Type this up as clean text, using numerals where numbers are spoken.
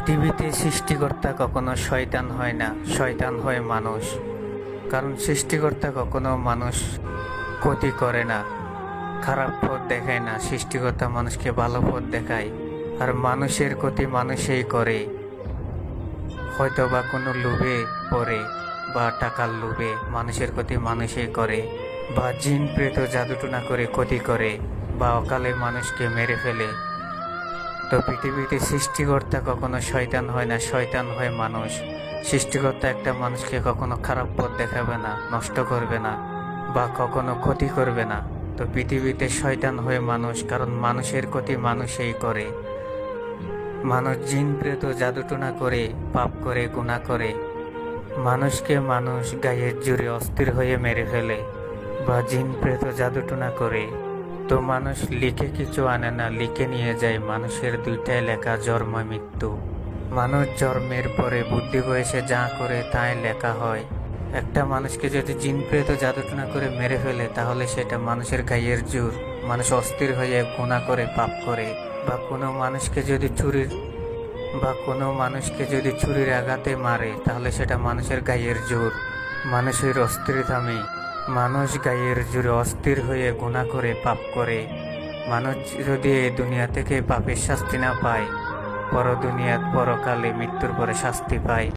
পৃথিবীতে সৃষ্টিকর্তা কখনো শয়তান হয় না, শয়তান হয় মানুষ। কারণ সৃষ্টিকর্তা কখনো মানুষ ক্ষতি করে না, খারাপ পথ দেখায় না। সৃষ্টিকর্তা মানুষকে ভালো পথ দেখায়, আর মানুষের ক্ষতি মানুষই করে। হয়তো বা কোনো লোভে পড়ে বা টাকার লোভে মানুষের ক্ষতি মানুষই করে, বা জিন প্রেত জাদুটনা করে ক্ষতি করে, বা অকালে মানুষকে মেরে ফেলে। তো পৃথিবীতে সৃষ্টিকর্তা কখনো শয়তান হয় না, শয়তান হয় মানুষ। সৃষ্টিকর্তা একটা মানুষকে কখনো খারাপ পথ দেখাবে না, নষ্ট করবে না, বা কখনো ক্ষতি করবে না। তো পৃথিবীতে শয়তান হয় মানুষ, কারণ মানুষের ক্ষতি মানুষই করে। মানুষ জিন প্রেত জাদুটনা করে, পাপ করে, গুনাহ করে, মানুষকে মানুষ গায়ের জোরে অস্থির হয়ে মেরে ফেলে, বা জিন প্রেত জাদুটনা করে। তো মানুষ লিখে কিছু আনে না, লিখে নিয়ে যায়। মানুষের দুইটাই লেখা, জন্ম মৃত্যু। মানুষ জন্মের পরে বুদ্ধি বয়সে যা করে তাই লেখা হয়। একটা মানুষকে যদি জিন প্রেত জাদুটনা করে মেরে ফেলে, তাহলে সেটা মানুষের গায়ের জোর, মানুষ অস্থির হয়ে গুনাহ করে, পাপ করে। বা কোনো মানুষকে যদি ছুরির আঘাতে মারে, তাহলে সেটা মানুষের গায়ের জোর, মানুষের অস্থির থামে। মানুষ গায়ের জোরে অস্থির হয়ে গুনাহ করে, পাপ করে। মানুষ যদি এই দুনিয়া থেকে পাপের শাস্তি না পায়, পরকালে মৃত্যুর পরে শাস্তি পায়।